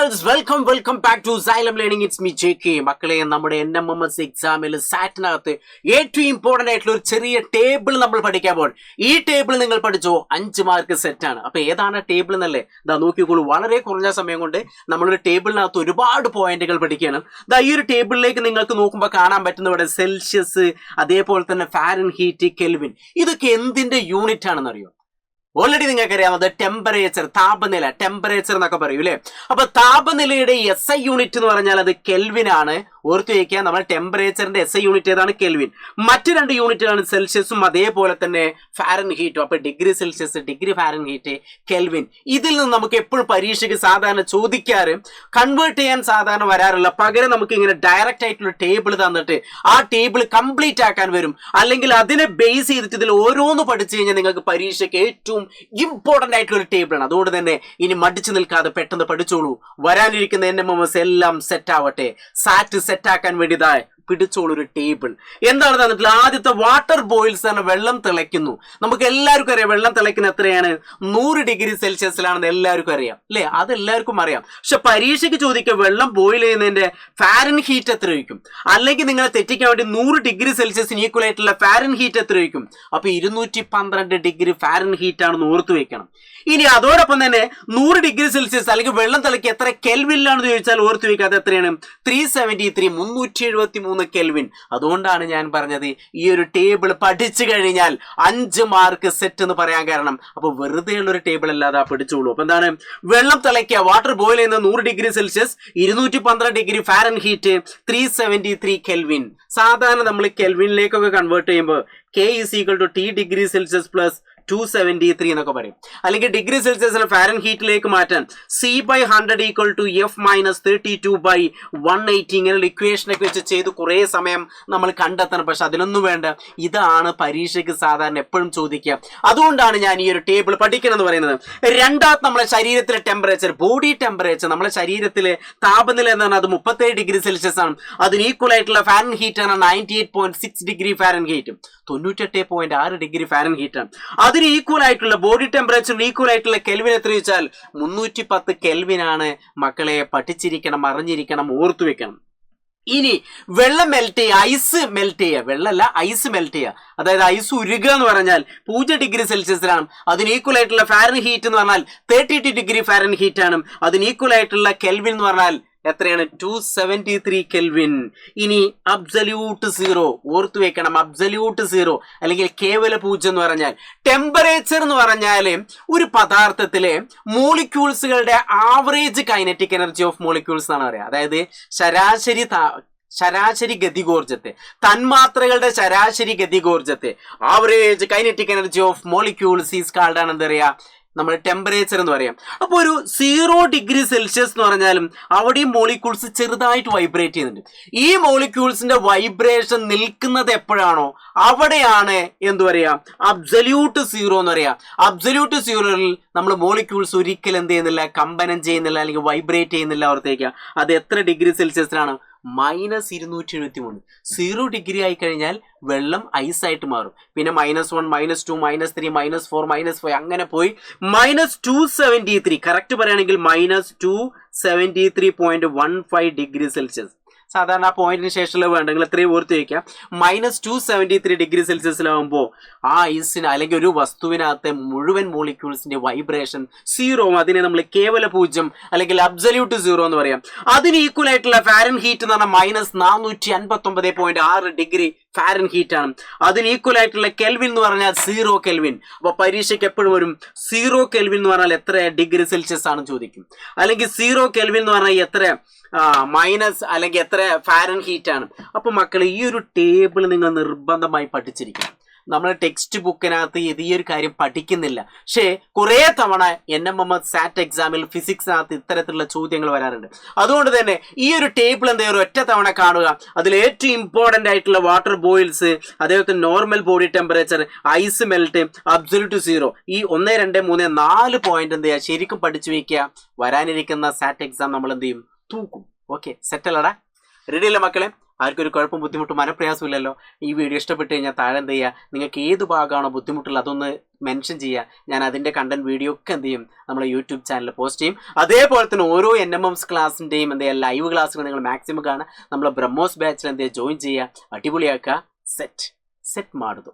മക്കൾസ് welcome back to Xylem learning. It's me JK. മക്കളെ, നമ്മുടെ NMMS എക്സാമിൽ സാറ്റിനകത്ത് ഏറ്റവും ഇമ്പോർട്ടന്റ് ആയിട്ടുള്ള ഒരു ചെറിയ ടേബിൾ നമ്മൾ പഠിക്കാൻ പോകും. ഈ ടേബിൾ നിങ്ങൾ പഠിച്ചോ 5 മാർക്ക് സെറ്റാണ്. അപ്പൊ ഏതാണ് ടേബിൾ എന്നല്ലേ? ഇതാ നോക്കിക്കോളൂ, വളരെ കുറഞ്ഞ സമയം കൊണ്ട് നമ്മളൊരു ടേബിളിനകത്ത് ഒരുപാട് പോയിന്റുകൾ പഠിക്കുകയാണ്. ഇതാ ഈ ഒരു ടേബിളിലേക്ക് നിങ്ങൾക്ക് നോക്കുമ്പോൾ കാണാൻ പറ്റുന്ന ഇവിടെ സെൽഷ്യസ്, അതേപോലെ തന്നെ ഫാരൻഹീറ്റ്, കെൽവിൻ, ഇതൊക്കെ എന്തിന്റെ യൂണിറ്റ് ആണെന്ന് അറിയോ? ഓൾറെഡി നിങ്ങൾക്ക് അറിയാവുന്നത് ടെമ്പറേച്ചർ, താപനില, ടെമ്പറേച്ചർ എന്നൊക്കെ പറയൂ അല്ലെ? അപ്പൊ താപനിലയുടെ SI യൂണിറ്റ് എന്ന് പറഞ്ഞാൽ അത് കെൽവിൻ ആണ്. ഓർത്ത് വയ്ക്കുക, നമ്മൾ ടെമ്പറേച്ചറിന്റെ SI യൂണിറ്റ് ഏതാണ്? കെൽവിൻ. മറ്റു 2 യൂണിറ്റുകളാണ് സെൽഷ്യസും അതേപോലെ തന്നെ ഫാരൻഹീറ്റും. അപ്പൊ degree Celsius, degree Fahrenheit, kelvin. ഇതിൽ നിന്ന് നമുക്ക് എപ്പോഴും പരീക്ഷയ്ക്ക് സാധാരണ ചോദിക്കാറ്, കൺവേർട്ട് ചെയ്യാൻ സാധാരണ വരാറില്ല. പകരം നമുക്ക് ഇങ്ങനെ ഡയറക്റ്റ് ആയിട്ടുള്ള ടേബിൾ തന്നിട്ട് ആ ടേബിൾ കംപ്ലീറ്റ് ആക്കാൻ വരും. അല്ലെങ്കിൽ അതിനെ ബേസ് ചെയ്തിട്ട് ഇതിൽ ഓരോന്ന് പഠിച്ചു കഴിഞ്ഞാൽ നിങ്ങൾക്ക് പരീക്ഷയ്ക്ക് ഏറ്റവും ഇമ്പോർട്ടന്റ് ആയിട്ടുള്ള ഒരു ടേബിൾ ആണ്. അതുകൊണ്ട് തന്നെ ഇനി മടിച്ചു നിൽക്കാതെ പെട്ടെന്ന് പഠിച്ചോളൂ. വരാനിരിക്കുന്ന NMMS എല്ലാം സെറ്റ് ആവട്ടെ. സാറ്റ് സെറ്റ് ആക്കാൻ വേണ്ടിയതായി പിടിച്ചോളൂ ഒരു ടേബിൾ. എന്താണ് തന്നിട്ടുള്ള? ആദ്യത്തെ വാട്ടർ ബോയിൽസ് ആണ്, വെള്ളം തിളയ്ക്കുന്നു. നമുക്ക് എല്ലാവർക്കും അറിയാം വെള്ളം തിളയ്ക്കുന്ന എത്രയാണ്? 100 ഡിഗ്രി സെൽഷ്യസിലാണെന്ന് എല്ലാവർക്കും അറിയാം അല്ലെ? അത് എല്ലാവർക്കും അറിയാം. പക്ഷെ പരീക്ഷയ്ക്ക് ചോദിക്കുക വെള്ളം ബോയിൽ ചെയ്യുന്നതിന്റെ ഫാരൻഹീറ്റ് എത്ര ഒഴിക്കും, അല്ലെങ്കിൽ നിങ്ങളെ തെറ്റിക്കാൻ വേണ്ടി 100 ഡിഗ്രി സെൽഷ്യസിന് ഈക്വൽ ആയിട്ടുള്ള ഫാരൻഹീറ്റ് എത്ര ഒഴിക്കും? അപ്പൊ 212 ഡിഗ്രി ഫാരൻഹീറ്റ് ആണെന്ന് ഓർത്തു വെക്കണം. ഇനി അതോടൊപ്പം തന്നെ 100 ഡിഗ്രി സെൽഷ്യസ് അല്ലെങ്കിൽ വെള്ളം തിളക്കി എത്ര കെൽവിനിലാണെന്ന് ചോദിച്ചാൽ ഓർത്തു വെക്കുക, അത് എത്രയാണ്? 373 കെൽവിൻ. അതുകൊണ്ടാണ് ഞാൻ പറഞ്ഞത് ഈ ഒരു ടേബിൾ പഠിച്ചു കഴിഞ്ഞാൽ 5 മാർക്ക് സെറ്റ് എന്ന് പറയാൻ കാരണം. അപ്പൊ വെറുതെ ഉള്ള ഒരു ടേബിൾ അല്ലാതെ പഠിച്ചോളൂ. അപ്പൊ എന്താണ്? വെള്ളം തിളയ്ക്കുക, വാട്ടർ ബോയിൽ ചെയ്യുന്ന 100 degree Celsius, 212 degree Fahrenheit, 373 kelvin. സാധാരണ നമ്മൾ കെൽവിനിലേക്കൊക്കെ കൺവേർട്ട് ചെയ്യുമ്പോൾ K = T degree Celsius plus 273 എന്നൊക്കെ പറയും. അല്ലെങ്കിൽ ഡിഗ്രി സെൽഷ്യസിനെ ഫാരൻഹീറ്റിലേക്ക് മാറ്റാൻ C/100 = F - 32/180 ഇങ്ങനെയുള്ള ഇക്വേഷനൊക്കെ വെച്ച് ചെയ്ത് കുറേ സമയം നമ്മൾ കണ്ടെത്തണം. പക്ഷെ അതിലൊന്നും വേണ്ട. ഇതാണ് പരീക്ഷയ്ക്ക് സാധാരണ എപ്പോഴും ചോദിക്കുക. അതുകൊണ്ടാണ് ഞാൻ ഈ ഒരു ടേബിൾ പഠിക്കണം എന്ന് പറയുന്നത്. രണ്ടാമത് നമ്മളെ ശരീരത്തിലെ ടെമ്പറേച്ചർ, ബോഡി ടെമ്പറേച്ചർ, നമ്മളെ ശരീരത്തിലെ താപനില എന്ന് പറഞ്ഞാൽ അത് 37 ഡിഗ്രി സെൽഷ്യസ് ആണ്. അതിന് ഈക്വൽ ആയിട്ടുള്ള ഫാരൻഹീറ്റ് ആണ് 98.6 ഡിഗ്രി ഫാരൻഹീറ്റ്, 98.6 ഡിഗ്രി ഫാരൻഹീറ്റ് ആണ്. അതിന് ഈക്വൽ ആയിട്ടുള്ള ബോഡി ടെമ്പറേച്ചറിന് ഈക്വൽ ആയിട്ടുള്ള കെൽവിൻ എത്ര വെച്ചാൽ 310 കെൽവിൻ ആണ്. മക്കളെ പഠിച്ചിരിക്കണം, അറിഞ്ഞിരിക്കണം, ഓർത്തു വെക്കണം. ഇനി വെള്ളം മെൽറ്റ് ചെയ്യുക, ഐസ് മെൽറ്റ് ചെയ്യുക, വെള്ളമല്ല ഐസ് മെൽറ്റ് ചെയ്യുക, അതായത് ഐസ് ഉരുക എന്ന് പറഞ്ഞാൽ 0 ഡിഗ്രി സെൽഷ്യസിലാണ്. അതിന് ഈക്വൽ ആയിട്ടുള്ള ഫാരൻഹീറ്റ് എന്ന് പറഞ്ഞാൽ 32 ഡിഗ്രി ഫാരൻഹീറ്റ് ആണ്. അതിന് ഈക്വൽ ആയിട്ടുള്ള കെൽവിൻ എന്ന് പറഞ്ഞാൽ എത്രയാണ്? 273 കെൽവിൻ. ഇനി അബ്സല്യൂട്ട് സീറോ ഓർത്തു വെക്കണം. അബ്സല്യൂട്ട് സീറോ അല്ലെങ്കിൽ കേവല 0 എന്ന് പറഞ്ഞാൽ ടെമ്പറേച്ചർ എന്ന് പറഞ്ഞാൽ ഒരു പദാർത്ഥത്തിലെ മോളിക്യൂൾസുകളുടെ average kinetic energy of molecules എന്നാണ് പറയുക. അതായത് ശരാശരി ഗതികോർജത്തെ, തന്മാത്രകളുടെ ശരാശരി ഗതികോർജത്തെ, average kinetic energy of molecules is called ആണ് എന്താ പറയുക? നമ്മൾ ടെമ്പറേച്ചർ എന്ന് പറയാം. അപ്പോൾ ഒരു 0 ഡിഗ്രി സെൽഷ്യസ് എന്ന് പറഞ്ഞാലും അവിടെയും മോളിക്യൂൾസ് ചെറുതായിട്ട് വൈബ്രേറ്റ് ചെയ്യുന്നുണ്ട്. ഈ മോളിക്യൂൾസിന്റെ വൈബ്രേഷൻ നിൽക്കുന്നത് എപ്പോഴാണോ അവിടെയാണ് എന്ത് പറയാ? അബ്സല്യൂട്ട് സീറോ എന്ന് പറയാം. അബ്സല്യൂട്ട് സീറോയിൽ നമ്മൾ മോളിക്യൂൾസ് ഒരിക്കലും എന്ത് ചെയ്യുന്നില്ല? കമ്പനം ചെയ്യുന്നില്ല അല്ലെങ്കിൽ വൈബ്രേറ്റ് ചെയ്യുന്നില്ല. ഓർത്തേക്കുക, അത് എത്ര ഡിഗ്രി സെൽഷ്യസിലാണ്? -273. 0 ഡിഗ്രി ആയി കഴിഞ്ഞാൽ വെള്ളം ഐസായിട്ട് മാറും. പിന്നെ -1, -2, -3, -4, -5 അങ്ങനെ പോയി -273, കറക്റ്റ് പറയുകയാണെങ്കിൽ -273.15 ഡിഗ്രി സെൽഷ്യസ്. സാധാരണ ആ പോയിന്റിന് ശേഷമുള്ള വേണ്ടെങ്കിൽ എത്രയും ഓർത്ത് വയ്ക്കാം. -273 ഡിഗ്രി സെൽഷ്യസിലാവുമ്പോൾ ആ ഐസിന് അല്ലെങ്കിൽ ഒരു വസ്തുവിനകത്തെ മുഴുവൻ മോളിക്യൂൾസിന്റെ വൈബ്രേഷൻ 0. അതിനെ നമ്മൾ കേവല 0 അല്ലെങ്കിൽ അബ്സല്യൂട്ട് 0 എന്ന് പറയാം. അതിന് ഈക്വൽ ആയിട്ടുള്ള ഫാരൻഹീറ്റ് എന്ന് പറഞ്ഞാൽ -459.6 ഡിഗ്രി ഫാരൻഹീറ്റ് ആണ്. അതിന് ഈക്വൽ ആയിട്ടുള്ള കെൽവിൻ എന്ന് പറഞ്ഞാൽ 0 കെൽവിൻ. അപ്പൊ പരീക്ഷയ്ക്ക് എപ്പോഴും വരും 0 കെൽവിൻ എന്ന് പറഞ്ഞാൽ എത്ര ഡിഗ്രി സെൽഷ്യസ് ആണ് ചോദിക്കും. അല്ലെങ്കിൽ 0 കെൽവിൻ എന്ന് പറഞ്ഞാൽ എത്ര മൈനസ് അല്ലെങ്കിൽ എത്ര ഫാരൻഹീറ്റ് ആണ്. അപ്പൊ മക്കളെ, ഈ ഒരു ടേബിൾ നിങ്ങൾ നിർബന്ധമായി പഠിച്ചിരിക്കണം. നമ്മൾ ടെക്സ്റ്റ് ബുക്കിനകത്ത് ഈ ഒരു കാര്യം പഠിക്കുന്നില്ല. പക്ഷേ കുറേ തവണ NMMS സാറ്റ് എക്സാമിൽ ഫിസിക്സിനകത്ത് ഇത്തരത്തിലുള്ള ചോദ്യങ്ങൾ വരാറുണ്ട്. അതുകൊണ്ട് തന്നെ ഈ ഒരു ടേബിൾ എന്താ ഒറ്റ തവണ കാണുക. അതിൽ ഏറ്റവും ഇമ്പോർട്ടന്റ് ആയിട്ടുള്ള വാട്ടർ ബോയിൽസ്, അതേപോലെ normal body temperature, ice melt, absolute zero, ഈ 1, 2, 3, 4 പോയിന്റ് എന്ത് ചെയ്യുക? ശരിക്കും പഠിച്ചു വെക്കുക. വരാനിരിക്കുന്ന സാറ്റ് എക്സാം നമ്മൾ എന്ത് ചെയ്യും? തൂക്കും. ഓക്കെ, സെറ്റ് അല്ലടാ? റെഡി അല്ലേ മക്കളെ? ആർക്കൊരു കുഴപ്പം ബുദ്ധിമുട്ടും മനപ്രയാസമില്ലല്ലോ. ഈ വീഡിയോ ഇഷ്ടപ്പെട്ട് കഴിഞ്ഞാൽ താഴെ എന്ത് ചെയ്യുക, നിങ്ങൾക്ക് ഏത് ഭാഗമാണോ ബുദ്ധിമുട്ടുള്ളത് അതൊന്ന് മെൻഷൻ ചെയ്യുക. ഞാൻ അതിൻ്റെ കണ്ടന്റ് വീഡിയോ ഒക്കെ എന്ത് ചെയ്യും നമ്മുടെ യൂട്യൂബ് ചാനലിൽ പോസ്റ്റ് ചെയ്യും. അതേപോലെ തന്നെ ഓരോ NMMS ക്ലാസ്സിൻ്റെയും എന്ത് ചെയ്യുക ലൈവ് ക്ലാസ്സുകൾ നിങ്ങൾ മാക്സിമം കാണുക. നമ്മളെ ബ്രഹ്മോസ് ബാച്ചിൽ എന്ത് ചെയ്യുക ജോയിൻ ചെയ്യുക, അടിപൊളിയാക്കുക. സെറ്റ് ಮಾಡುದು